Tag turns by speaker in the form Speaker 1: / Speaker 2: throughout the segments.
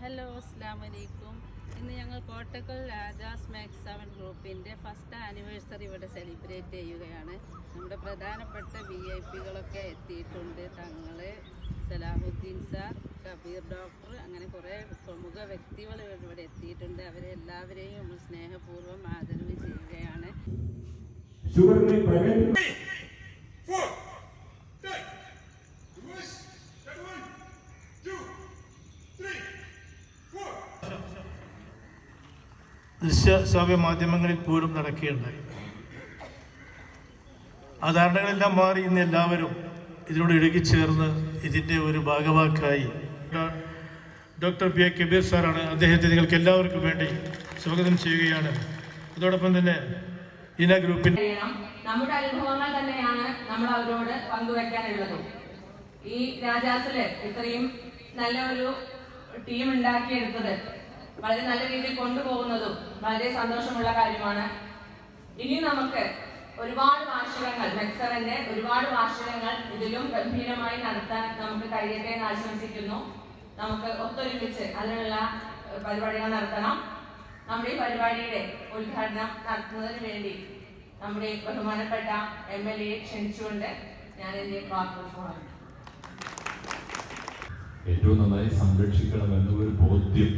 Speaker 1: Hello, അസ്സലാമു അലൈക്കും. ഇന്ന് ഞങ്ങൾ കോട്ടക്കൽ രാജാസ് മാക്സ് 7 ഗ്രൂപ്പിൻ്റെ ഫസ്റ്റ് ആനിവേഴ്സറി ഇവിടെ സെലിബ്രേറ്റ് ചെയ്യുകയാണ്. നമ്മുടെ പ്രധാനപ്പെട്ട VIP-കളൊക്കെ എത്തിയിട്ടുണ്ട്. തങ്ങൾ, സലാഹുദ്ദീൻ സാർ, കബീർ ഡോക്ടർ, അങ്ങനെ കുറേ പ്രമുഖ വ്യക്തികൾ ഇവിടെ എത്തിയിട്ടുണ്ട്. അവരെ എല്ലാവരെയും നമ്മൾ സ്നേഹപൂർവ്വം ആദരവ് ചെയ്യുകയാണ്.
Speaker 2: ദൃശ്യശ്രാവ്യ മാധ്യമങ്ങളിൽ പോലും നടക്കുകയുണ്ടായി. ആ ധാരണകളെല്ലാം മാറി ഇന്ന് എല്ലാവരും ഇതിനോട് ഇഴുകിച്ചേർന്ന് ഇതിൻ്റെ ഒരു ഭാഗവാക്കായി ഡോക്ടർ പി. കബീർ സാറാണ്. അദ്ദേഹത്തെ നിങ്ങൾക്ക് എല്ലാവർക്കും വേണ്ടി സ്വാഗതം ചെയ്യുകയാണ്. അതോടൊപ്പം തന്നെ ഇന ഗ്രൂപ്പിൻ്റെ
Speaker 3: നമ്മുടെ അനുഭവങ്ങൾ തന്നെയാണ് നമ്മൾ അവരോട് പങ്കുവെക്കാനുള്ളതും. ഈ രാജാസില് ഇത്രയും നല്ല ഒരു ടീം ഉണ്ടാക്കിയെടുത്തത് വളരെ നല്ല രീതിയിൽ കൊണ്ടുപോകുന്നതും വളരെ സന്തോഷമുള്ള കാര്യമാണ്. ഇനി നമുക്ക് ഒരുപാട് വാർഷികങ്ങൾ, മെക്സവന്റെ ഒരുപാട് വാർഷികങ്ങൾ ഇതിലും ഗംഭീരമായി നടത്താൻ നമുക്ക് കഴിയട്ടെ എന്ന് ആശംസിക്കുന്നു. നമുക്ക് ഒത്തൊരുമിച്ച് അതിനുള്ള പരിപാടികൾ നടത്തണം. നമ്മുടെ ഈ പരിപാടിയുടെ ഉദ്ഘാടനം നടത്തുന്നതിന് വേണ്ടി നമ്മുടെ ബഹുമാനപ്പെട്ട MLA ക്ഷണിച്ചുകൊണ്ട് ഞാൻ എന്റെ വാക്കുകൾ
Speaker 4: ഏറ്റവും നന്നായി സംരക്ഷിക്കണമെന്നൊരു ബോധ്യം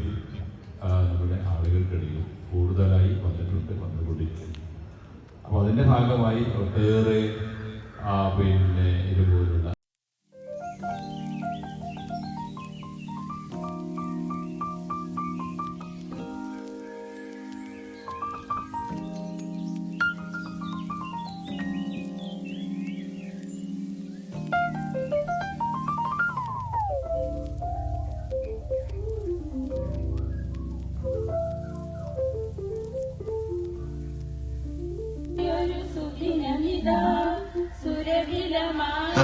Speaker 4: നമ്മുടെ ആളുകൾക്കിടയിൽ കൂടുതലായി വന്നുകൊണ്ടിരിക്കുന്നു. അപ്പോൾ അതിൻ്റെ ഭാഗമായി ഒട്ടേറെ ഇതുപോലുള്ള
Speaker 5: സുരഭിലമായ